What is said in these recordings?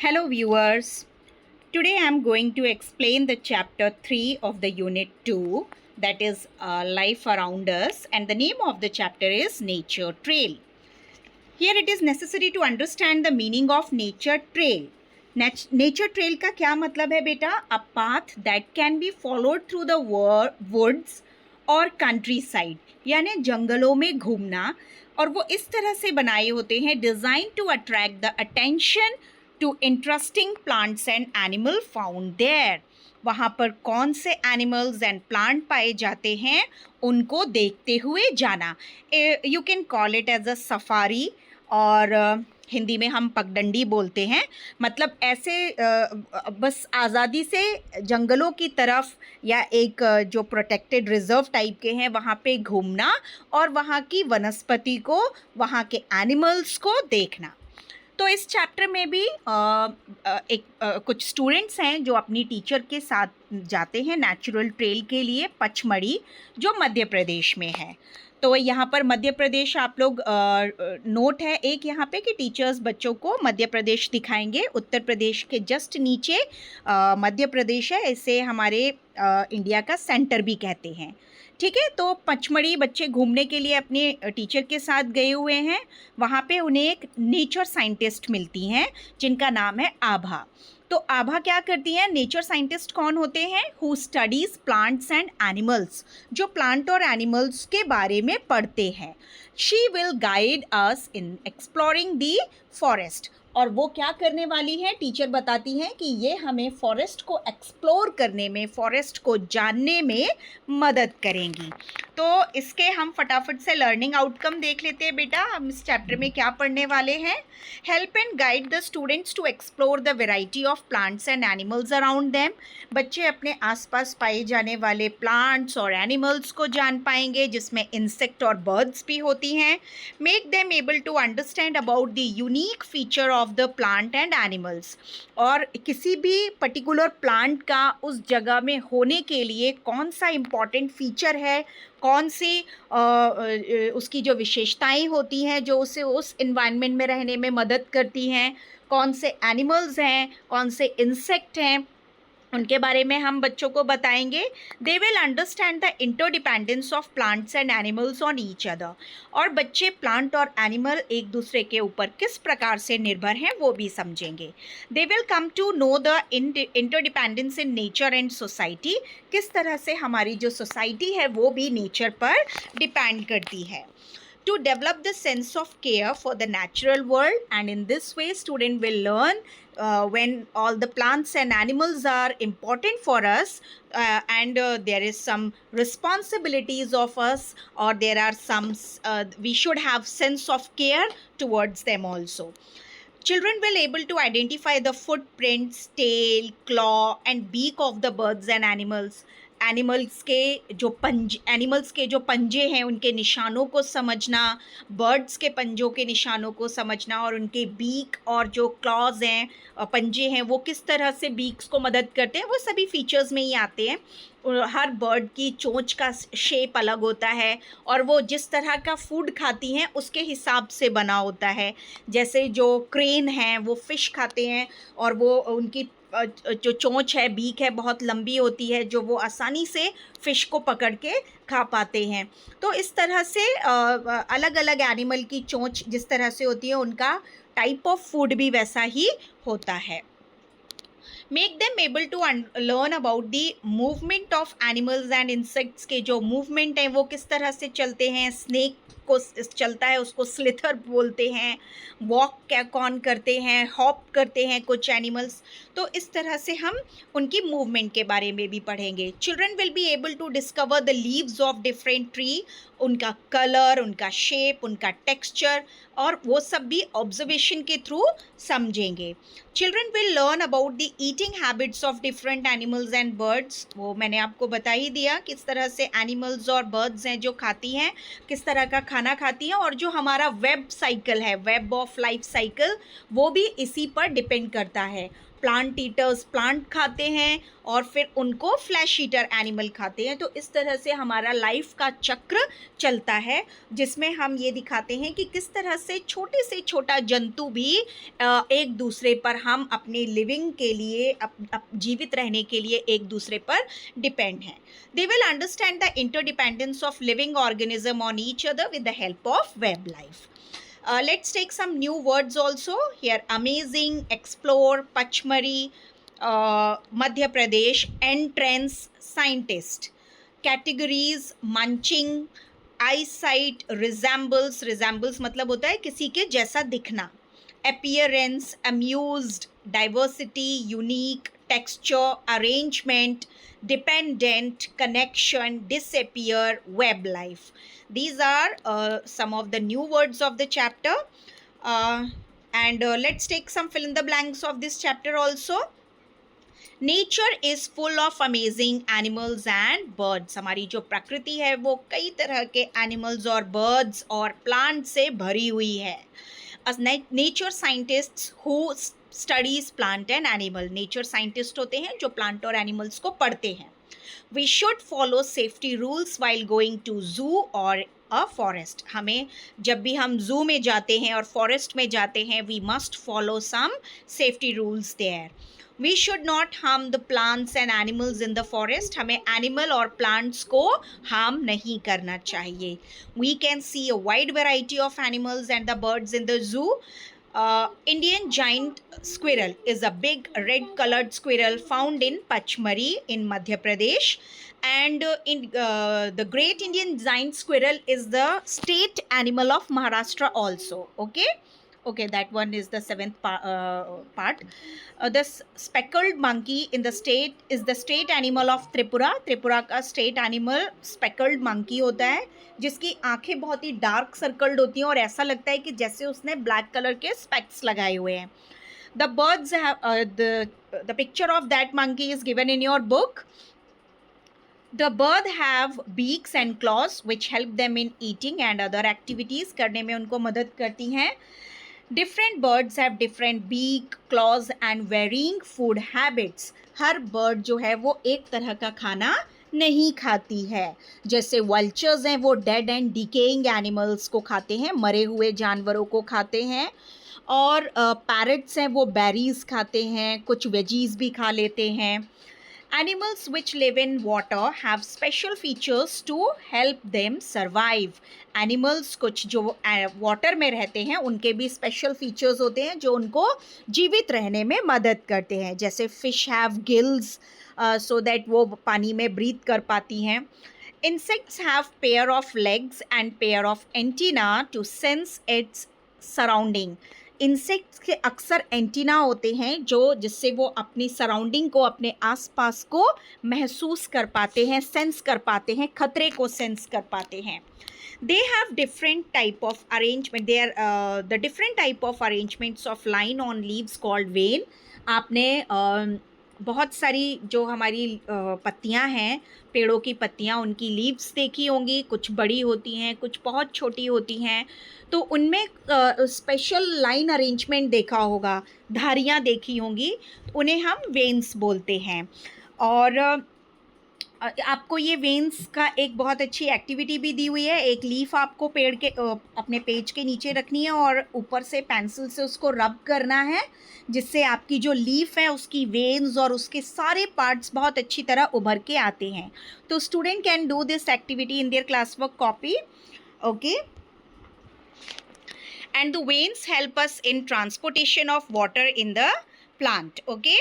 Hello viewers, today I am going to explain the chapter 3 of the unit 2, that is life around us, and the name of the chapter is Nature Trail. Here it is necessary to understand the meaning of nature trail. Nature trail का क्या मतलब है बेटा? A path that can be followed through the woods और countryside, यानी जंगलों में घूमना, और वो इस तरह से बनाए होते हैं design to attract the attention to interesting plants and animal found there. वहाँ पर कौन से एनिमल्स एंड प्लांट पाए जाते हैं उनको देखते हुए जाना. You can call it as a safari, और हिंदी में हम पगडंडी बोलते हैं. मतलब ऐसे बस आज़ादी से जंगलों की तरफ या एक जो प्रोटेक्टेड रिजर्व टाइप के हैं वहाँ पे घूमना और वहाँ की वनस्पति को, वहाँ के एनिमल्स को देखना. तो इस चैप्टर में भी कुछ स्टूडेंट्स हैं जो अपनी टीचर के साथ जाते हैं नेचुरल ट्रेल के लिए पचमढ़ी, जो मध्य प्रदेश में है. तो यहाँ पर मध्य प्रदेश आप लोग नोट है एक यहाँ पे कि टीचर्स बच्चों को मध्य प्रदेश दिखाएंगे. उत्तर प्रदेश के जस्ट नीचे मध्य प्रदेश है, इसे हमारे इंडिया का सेंटर भी कहते हैं. ठीक है, तो पचमढ़ी बच्चे घूमने के लिए अपने टीचर के साथ गए हुए हैं. वहाँ पे उन्हें एक नेचर साइंटिस्ट मिलती हैं जिनका नाम है आभा. तो आभा क्या करती हैं? नेचर साइंटिस्ट कौन होते हैं? Who studies plants and animals, जो प्लांट और एनिमल्स के बारे में पढ़ते हैं. She will guide us in exploring the forest. और वो क्या करने वाली है? टीचर बताती हैं कि ये हमें फॉरेस्ट को एक्सप्लोर करने में, फॉरेस्ट को जानने में मदद करेंगी. तो इसके हम फटाफट से लर्निंग आउटकम देख लेते हैं बेटा. हम इस चैप्टर में क्या पढ़ने वाले हैं? Help and guide the students to explore the variety of plants and animals around them. बच्चे अपने आसपास पाए जाने वाले प्लांट्स और एनिमल्स को जान पाएंगे, जिसमें इंसेक्ट और बर्ड्स भी होती हैं. Make them able to understand about the unique feature of the plant and animals. और किसी भी पर्टिकुलर प्लांट का उस जगह में होने के लिए कौन सा इम्पॉर्टेंट फीचर है, कौन सी उसकी जो विशेषताएं होती हैं जो उसे उस इन्वायरमेंट में रहने में मदद करती हैं, कौन से एनिमल्स हैं, कौन से इंसेक्ट हैं, उनके बारे में हम बच्चों को बताएंगे. They will understand the interdependence of plants and animals on each other. और बच्चे प्लांट और एनिमल एक दूसरे के ऊपर किस प्रकार से निर्भर हैं वो भी समझेंगे. They will come to know the interdependence in nature and society. किस तरह से हमारी जो सोसाइटी है वो भी नेचर पर डिपेंड करती है. To develop the sense of care for the natural world, and in this way student will learn when all the plants and animals are important for us, and there is some responsibilities of us, or there are some we should have sense of care towards them also. Children will able to identify the footprints, tail, claw and beak of the birds and animals. Animals के जो पंजे हैं उनके निशानों को समझना, birds के पंजों के निशानों को समझना, और उनके बीक और जो क्लॉज हैं, पंजे हैं, वो किस तरह से बीक्स को मदद करते हैं, वो सभी फीचर्स में ही आते हैं. हर बर्ड की चोंच का शेप अलग होता है और वो जिस तरह का फूड खाती हैं उसके हिसाब से बना होता है. जैसे जो क्रेन हैं वो फ़िश खाते हैं और वो उनकी जो चोंच है, बीक है, बहुत लंबी होती है, जो वो आसानी से फ़िश को पकड़ के खा पाते हैं. तो इस तरह से अलग अलग एनिमल की चोंच जिस तरह से होती है, उनका टाइप ऑफ फूड भी वैसा ही होता है. Make them able to learn about the movement of animals and insects. के जो मूवमेंट हैं वो किस तरह से चलते हैं. स्नेक को चलता है उसको स्लिथर बोलते हैं. वॉक क्या कौन करते हैं, हॉप करते हैं कुछ एनिमल्स. तो इस तरह से हम उनकी मूवमेंट के बारे में भी पढ़ेंगे. Children will be able to discover the leaves of different tree. उनका कलर, उनका शेप, उनका टेक्सचर, और वो सब भी ऑब्जर्वेशन के थ्रू समझेंगे. Children will learn about the eating habits of different animals and birds. वो मैंने आपको बता ही दिया किस तरह से एनिमल्स और बर्ड्स हैं जो खाती हैं, किस तरह का खाना खाती हैं. और जो हमारा वेब साइकिल है, वेब ऑफ लाइफ साइकिल, वो भी इसी पर डिपेंड करता है. प्लांट ईटर्स प्लांट खाते हैं और फिर उनको फ्लैश ईटर एनिमल खाते हैं। तो इस तरह से हमारा लाइफ का चक्र चलता है, जिसमें हम ये दिखाते हैं कि किस तरह से छोटे से छोटा जंतु भी एक दूसरे पर, हम अपने लिविंग के लिए, जीवित रहने के लिए एक दूसरे पर डिपेंड हैं। They will understand the interdependence of living organism on each other with the help of web life. Let's take some new words also here. Amazing, explore, Pachmari, Madhya Pradesh, entrance, scientist. Categories, munching, eyesight, resembles, resembles मतलब होता है किसी के जैसा दिखना. Appearance, amused, diversity, unique, texture, arrangement, dependent, connection, disappear, web life. These are some of the new words of the chapter, and let's take some fill in the blanks of this chapter also. Nature is full of amazing animals and birds. हमारी जो प्रकृति है वो कई तरह के animals और birds और plants से भरी हुई है. As nature scientists who studies plant and animal, nature scientist होते हैं जो plant और animals को पढ़ते हैं. We should follow safety rules while going to zoo or a forest. हमें जब भी हम zoo में जाते हैं और forest में जाते हैं, we must follow some safety rules there. We should not harm the plants and animals in the forest. हमें animal और plants को harm नहीं करना चाहिए. We can see a wide variety of animals and the birds in the zoo. Indian giant squirrel is a big red colored squirrel found in Pachmari in Madhya Pradesh, and the great Indian giant squirrel is the state animal of Maharashtra also. Okay, that one is the seventh part. The speckled monkey in the state is the state animal of Tripura. Tripura का state animal speckled monkey होता है, जिसकी आंखें बहुत ही dark circled होती हैं और ऐसा लगता है कि जैसे उसने ब्लैक कलर के स्पेक्स लगाए हुए हैं. The birds have the picture of that monkey is given in your book. The bird have beaks and claws which help them in eating and other activities. करने में उनको मदद करती हैं. Different birds have different beak, claws and varying food habits. Her bird जो है वो एक तरह का खाना नहीं खाती है. जैसे vultures हैं वो dead and decaying animals को खाते हैं, मरे हुए जानवरों को खाते हैं. और parrots हैं वो berries खाते हैं, कुछ veggies भी खा लेते हैं. Animals which live in water have special features to help them survive. Animals कुछ जो water में रहते हैं उनके भी special features होते हैं जो उनको जीवित रहने में मदद करते हैं. जैसे fish have gills so that वो पानी में breathe कर पाती हैं. Insects have pair of legs and pair of antenna to sense its surrounding. Insects के अक्सर एंटीना होते हैं जो जिससे वो अपनी सराउंडिंग को, अपने आसपास को महसूस कर पाते हैं, सेंस कर पाते हैं, खतरे को सेंस कर पाते हैं. They have different type of arrangement. They are the different type of arrangements of line on leaves called vein. आपने बहुत सारी जो हमारी पत्तियां हैं, पेड़ों की पत्तियां, उनकी लीव्स देखी होंगी. कुछ बड़ी होती हैं, कुछ बहुत छोटी होती हैं. तो उनमें स्पेशल लाइन अरेंजमेंट देखा होगा, धारियां देखी होंगी, उन्हें हम वेन्स बोलते हैं. और आपको ये वेन्स का एक बहुत अच्छी एक्टिविटी भी दी हुई है. एक लीफ आपको पेड़ के अपने पेज के नीचे रखनी है और ऊपर से पेंसिल से उसको रब करना है, जिससे आपकी जो लीफ है उसकी वेन्स और उसके सारे पार्ट्स बहुत अच्छी तरह उभर के आते हैं. तो student can do this activity in their class work copy. Okay. And the veins help us in transportation of water in the plant. Okay.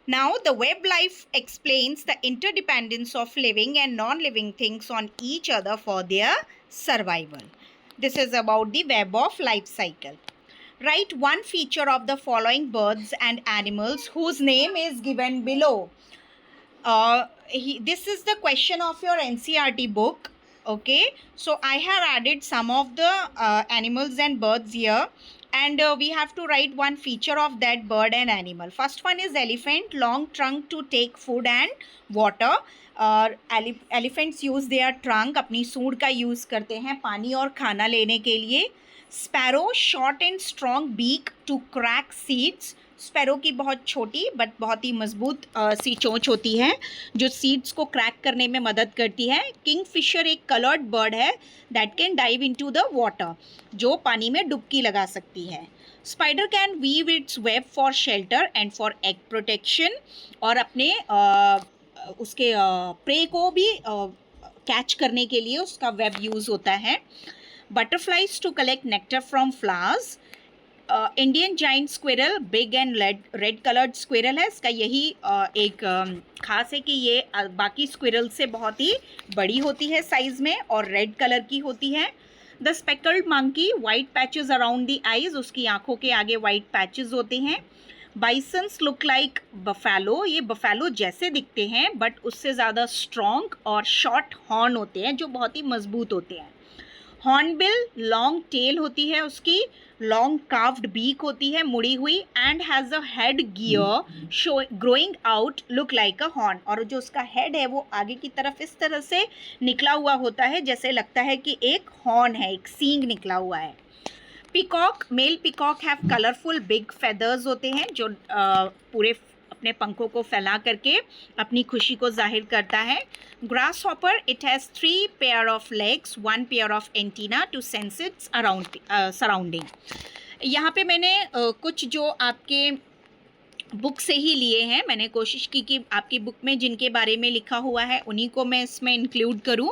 Now the web life explains the interdependence of living and non-living things on each other for their survival. This is about the web of life cycle. Write one feature of the following birds and animals whose name is given below. This is the question of your NCERT book. Okay, so I have added some of the animals and birds here, and we have to write one feature of that bird and animal. First one is elephant, long trunk to take food and water. Elephants use their trunk, अपनी सूंड का use करते हैं पानी और खाना लेने के लिए. Sparrow short and strong beak to crack seeds. Sparrow की बहुत छोटी बट बहुत ही मजबूत सी चोंच होती है जो सीड्स को क्रैक करने में मदद करती है। किंगफिशर एक कलर्ड बर्ड है that can dive into the water, जो पानी में डुबकी लगा सकती है। Spider can weave its web for shelter and for egg protection, और अपने उसके प्रे को भी कैच करने के लिए उसका वेब यूज़ होता है। Butterflies to collect nectar from flowers. Indian giant squirrel big and red coloured squirrel है। इसका यही एक खास है कि ये बाकी स्क्विरल से बहुत ही बड़ी होती है साइज में और रेड कलर की होती है। The speckled monkey white patches around the eyes, उसकी आंखों के आगे वाइट पैचेस होते हैं। बाइसन्स लुक लाइक बफेलो, ये बफेलो जैसे दिखते हैं बट उससे ज़्यादा स्ट्रॉन्ग और शॉर्ट हॉर्न होते हैं जो बहुत ही मजबूत होते हैं। हॉर्नबिल लॉन्ग टेल होती है उसकी, लॉन्ग कार्व्ड बीक होती है मुड़ी हुई, and has a head gear show growing out look like a horn, और जो उसका हेड है वो आगे की तरफ इस तरह से निकला हुआ होता है जैसे लगता है कि एक हॉर्न है, एक सींग निकला हुआ है। Peacock, male peacock have colourful big feathers होते हैं जो पूरे अपने पंखों को फैला करके अपनी खुशी को जाहिर करता है। Grasshopper, it has 3 pair of legs, 1 pair of antenna to sense its around surrounding. यहाँ पे मैंने कुछ जो आपके बुक से ही लिए हैं, मैंने कोशिश की कि आपकी बुक में जिनके बारे में लिखा हुआ है उन्हीं को मैं इसमें इंक्लूड करूं,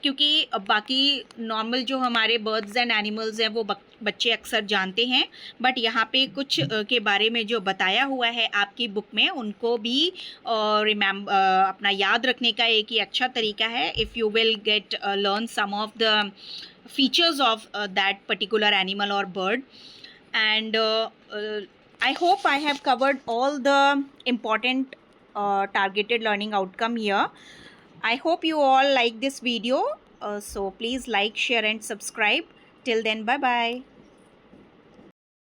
क्योंकि बाकी नॉर्मल जो हमारे बर्ड्स एंड एनिमल्स हैं वो बच्चे अक्सर जानते हैं, बट यहाँ पे कुछ के बारे में जो बताया हुआ है आपकी बुक में उनको भी अपना याद रखने का एक ही अच्छा तरीका है। If you will get learn some of the features of that particular animal और bird, and I hope I have covered all the important targeted learning outcome here. I hope you all like this video, so please like, share and subscribe. Till then, bye bye.